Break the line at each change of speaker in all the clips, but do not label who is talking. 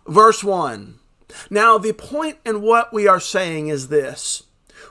Verse 1. Now the point in what we are saying is this.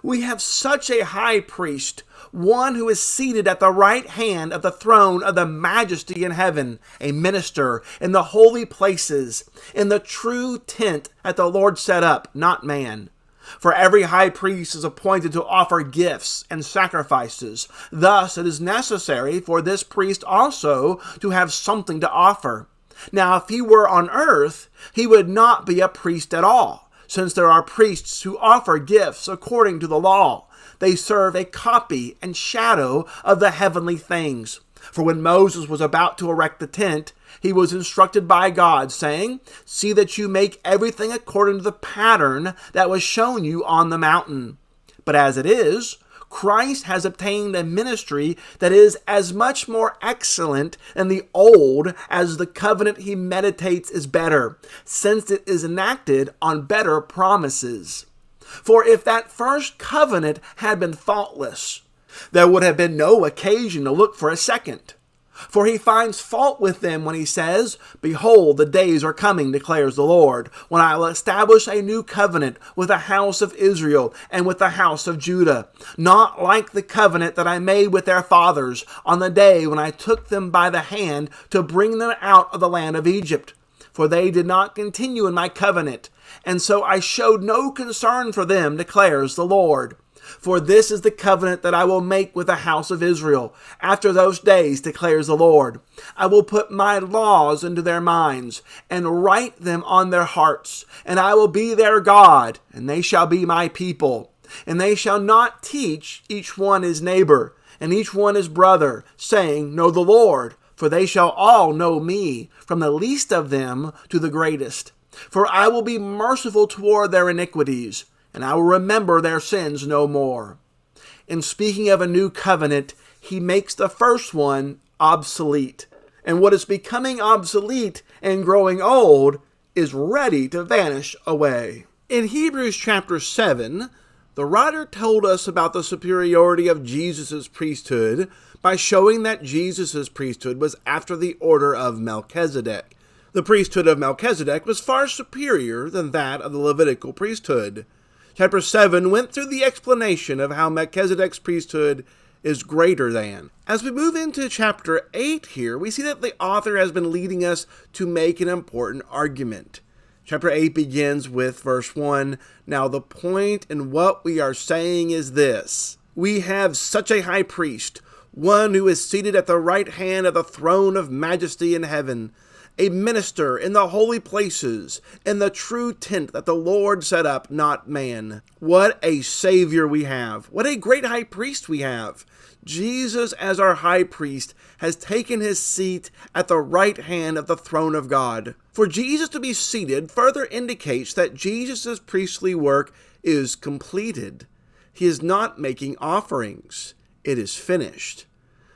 We have such a high priest, one who is seated at the right hand of the throne of the majesty in heaven, a minister in the holy places, in the true tent that the Lord set up, not man. For every high priest is appointed to offer gifts and sacrifices. Thus it is necessary for this priest also to have something to offer. Now if he were on earth, he would not be a priest at all, since there are priests who offer gifts according to the law. They serve a copy and shadow of the heavenly things. For when Moses was about to erect the tent, he was instructed by God, saying, "See that you make everything according to the pattern that was shown you on the mountain." But as it is, Christ has obtained a ministry that is as much more excellent than the old as the covenant he meditates is better, since it is enacted on better promises. For if that first covenant had been faultless, there would have been no occasion to look for a second. For he finds fault with them when he says, "Behold, the days are coming, declares the Lord, when I will establish a new covenant with the house of Israel and with the house of Judah, not like the covenant that I made with their fathers on the day when I took them by the hand to bring them out of the land of Egypt. For they did not continue in my covenant, and so I showed no concern for them, declares the Lord. For this is the covenant that I will make with the house of Israel. After those days, declares the Lord, I will put my laws into their minds and write them on their hearts. And I will be their God, and they shall be my people. And they shall not teach each one his neighbor, and each one his brother, saying, Know the Lord. For they shall all know me, from the least of them to the greatest. For I will be merciful toward their iniquities, and I will remember their sins no more. In speaking of a new covenant, he makes the first one obsolete. And what is becoming obsolete and growing old is ready to vanish away. In Hebrews chapter 7, the writer told us about the superiority of Jesus' priesthood by showing that Jesus' priesthood was after the order of Melchizedek. The priesthood of Melchizedek was far superior than that of the Levitical priesthood. Chapter 7 went through the explanation of how Melchizedek's priesthood is greater than. As we move into chapter 8 here, we see that the author has been leading us to make an important argument. Chapter 8 begins with verse 1. Now the point in what we are saying is this. We have such a high priest, one who is seated at the right hand of the throne of majesty in heaven, a minister in the holy places, in the true tent that the Lord set up, not man. What a Savior we have. What a great high priest we have. Jesus, as our high priest, has taken his seat at the right hand of the throne of God. For Jesus to be seated further indicates that Jesus' priestly work is completed. He is not making offerings. It is finished.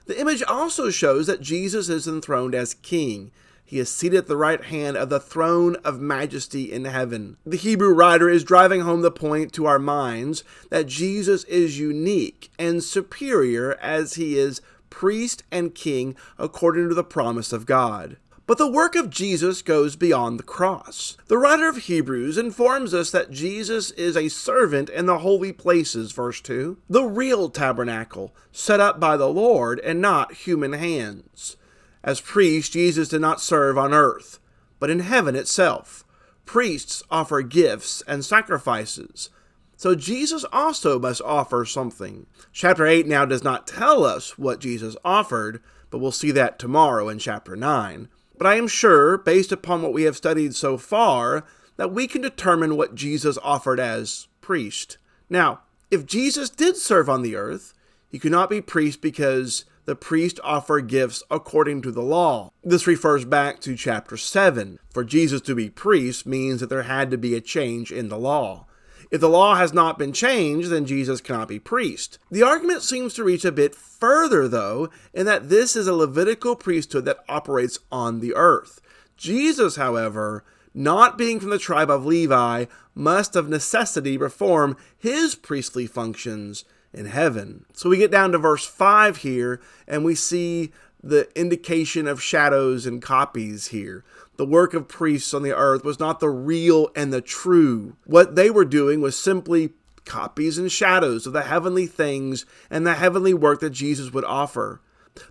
The image also shows that Jesus is enthroned as king. He is seated at the right hand of the throne of majesty in heaven. The Hebrew writer is driving home the point to our minds that Jesus is unique and superior as he is priest and king according to the promise of God. But the work of Jesus goes beyond the cross. The writer of Hebrews informs us that Jesus is a servant in the holy places, verse 2, the real tabernacle set up by the Lord and not human hands. As priest, Jesus did not serve on earth, but in heaven itself. Priests offer gifts and sacrifices. So Jesus also must offer something. Chapter 8 now does not tell us what Jesus offered, but we'll see that tomorrow in chapter 9. But I am sure, based upon what we have studied so far, that we can determine what Jesus offered as priest. Now, if Jesus did serve on the earth, he could not be priest because the priest offered gifts according to the law. This refers back to chapter 7. For Jesus to be priest means that there had to be a change in the law. If the law has not been changed, then Jesus cannot be priest. The argument seems to reach a bit further, though, in that this is a Levitical priesthood that operates on the earth. Jesus, however, not being from the tribe of Levi, must of necessity perform his priestly functions in heaven. So we get down to verse 5 here, and we see the indication of shadows and copies here. The work of priests on the earth was not the real and the true. What they were doing was simply copies and shadows of the heavenly things and the heavenly work that Jesus would offer.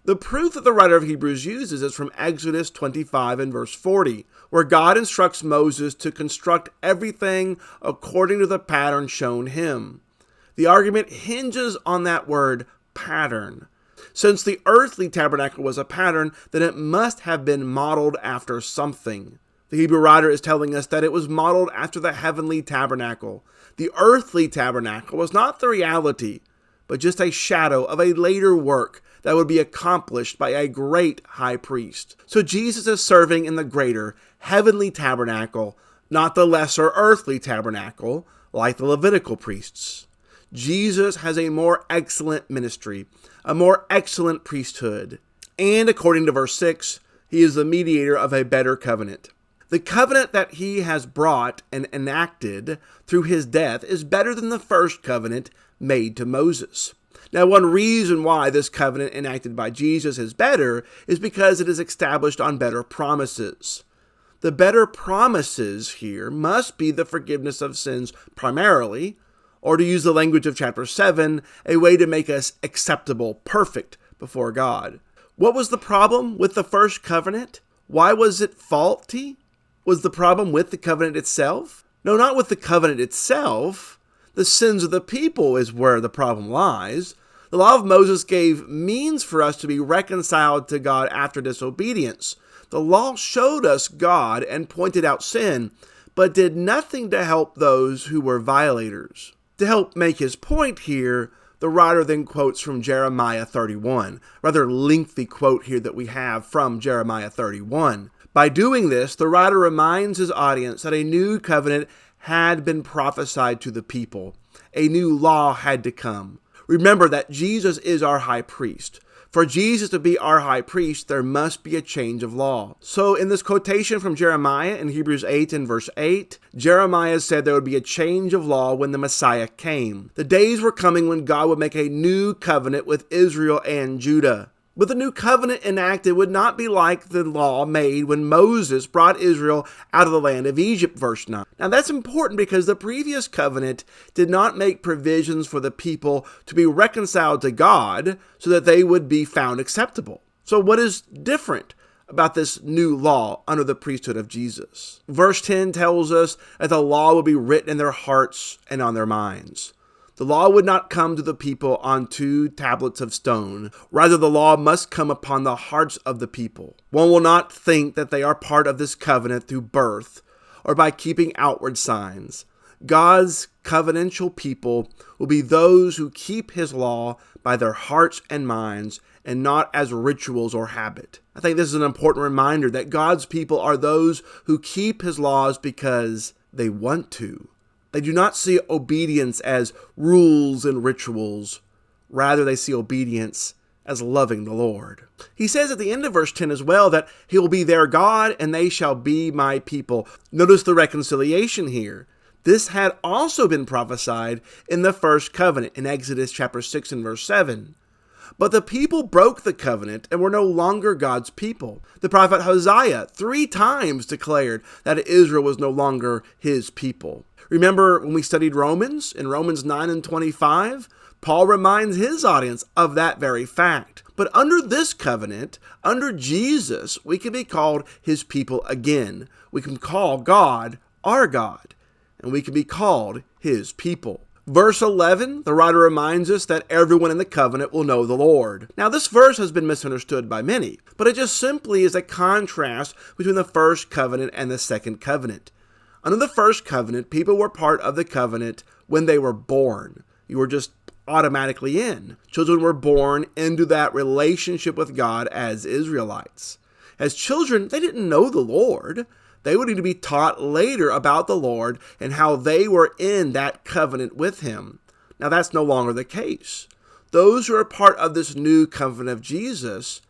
The proof that the writer of Hebrews uses is from Exodus 25 and verse 40, where God instructs Moses to construct everything according to the pattern shown him. The argument hinges on that word pattern. Since the earthly tabernacle was a pattern, then it must have been modeled after something. The Hebrew writer is telling us that it was modeled after the heavenly tabernacle. The earthly tabernacle was not the reality, but just a shadow of a later work that would be accomplished by a great high priest. So Jesus is serving in the greater heavenly tabernacle, not the lesser earthly tabernacle like the Levitical priests. Jesus has a more excellent ministry, a more excellent priesthood, and according to verse 6, he is the mediator of a better covenant. The covenant that he has brought and enacted through his death is better than the first covenant made to Moses. Now, one reason why this covenant enacted by Jesus is better is because it is established on better promises. The better promises here must be the forgiveness of sins primarily, or to use the language of chapter 7, a way to make us acceptable, perfect before God. What was the problem with the first covenant? Why was it faulty? Was the problem with the covenant itself? No, not with the covenant itself. The sins of the people is where the problem lies. The law of Moses gave means for us to be reconciled to God after disobedience. The law showed us God and pointed out sin, but did nothing to help those who were violators. To help make his point here, the writer then quotes from Jeremiah 31, rather lengthy quote here that we have from Jeremiah 31. By doing this, the writer reminds his audience that a new covenant had been prophesied to the people. A new law had to come. Remember that Jesus is our high priest. For Jesus to be our high priest, there must be a change of law. So in this quotation from Jeremiah in Hebrews 8 and verse 8, Jeremiah said there would be a change of law when the Messiah came. The days were coming when God would make a new covenant with Israel and Judah. But the new covenant enacted would not be like the law made when Moses brought Israel out of the land of Egypt, verse 9. Now that's important because the previous covenant did not make provisions for the people to be reconciled to God so that they would be found acceptable. So what is different about this new law under the priesthood of Jesus? Verse 10 tells us that the law will be written in their hearts and on their minds. The law would not come to the people on 2 tablets of stone. Rather, the law must come upon the hearts of the people. One will not think that they are part of this covenant through birth or by keeping outward signs. God's covenantal people will be those who keep his law by their hearts and minds and not as rituals or habit. I think this is an important reminder that God's people are those who keep his laws because they want to. They do not see obedience as rules and rituals. Rather, they see obedience as loving the Lord. He says at the end of verse 10 as well that he will be their God and they shall be my people. Notice the reconciliation here. This had also been prophesied in the first covenant in Exodus chapter 6 and verse 7. But the people broke the covenant and were no longer God's people. The prophet Hosea 3 times declared that Israel was no longer his people. Remember when we studied Romans, in Romans 9 and 25, Paul reminds his audience of that very fact. But under this covenant, under Jesus, we can be called his people again. We can call God our God, and we can be called his people. Verse 11, the writer reminds us that everyone in the covenant will know the Lord. Now, this verse has been misunderstood by many, but it just simply is a contrast between the first covenant and the second covenant. Under the first covenant, people were part of the covenant when they were born. You were just automatically in. Children were born into that relationship with God as Israelites. As children, they didn't know the Lord. They would need to be taught later about the Lord and how they were in that covenant with him. Now, that's no longer the case. Those who are part of this new covenant of Jesus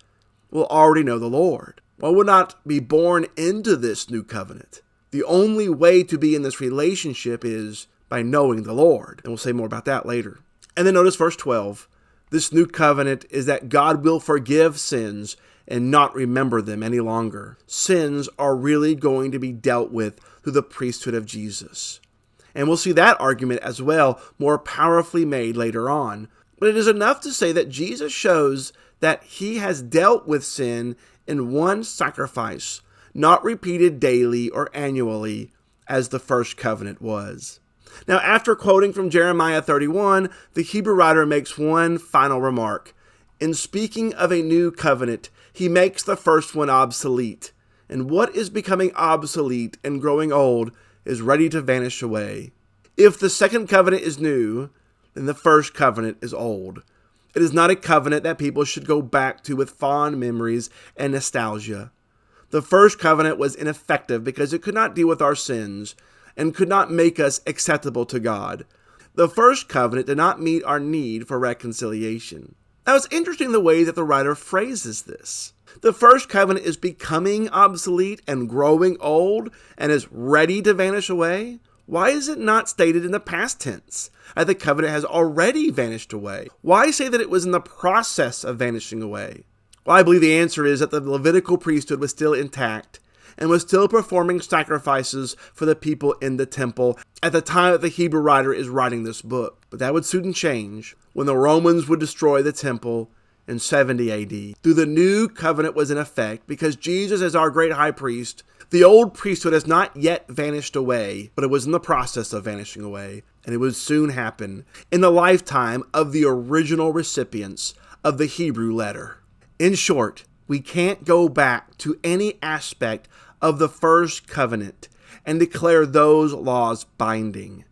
will already know the Lord. One will not be born into this new covenant. The only way to be in this relationship is by knowing the Lord. And we'll say more about that later. And then notice verse 12. This new covenant is that God will forgive sins and not remember them any longer. Sins are really going to be dealt with through the priesthood of Jesus. And we'll see that argument as well more powerfully made later on. But it is enough to say that Jesus shows that he has dealt with sin in one sacrifice, not repeated daily or annually as the first covenant was. Now, after quoting from Jeremiah 31, the Hebrew writer makes one final remark. In speaking of a new covenant, he makes the first one obsolete. And what is becoming obsolete and growing old is ready to vanish away. If the second covenant is new, then the first covenant is old. It is not a covenant that people should go back to with fond memories and nostalgia. The first covenant was ineffective because it could not deal with our sins and could not make us acceptable to God. The first covenant did not meet our need for reconciliation. Now, it's interesting the way that the writer phrases this. The first covenant is becoming obsolete and growing old and is ready to vanish away. Why is it not stated in the past tense, that the covenant has already vanished away? Why say that it was in the process of vanishing away? Well, I believe the answer is that the Levitical priesthood was still intact and was still performing sacrifices for the people in the temple at the time that the Hebrew writer is writing this book. But that would soon change when the Romans would destroy the temple in 70 AD. Through the new covenant was in effect because Jesus is our great high priest. The old priesthood has not yet vanished away, but it was in the process of vanishing away, and it would soon happen in the lifetime of the original recipients of the Hebrew letter. In short, we can't go back to any aspect of the first covenant and declare those laws binding.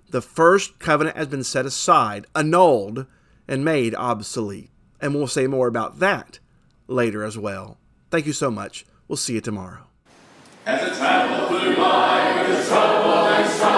The first covenant has been set aside, annulled, and made obsolete. And we'll say more about that later as well. Thank you so much. We'll see you tomorrow.
As a temple flew by with its trouble and strife,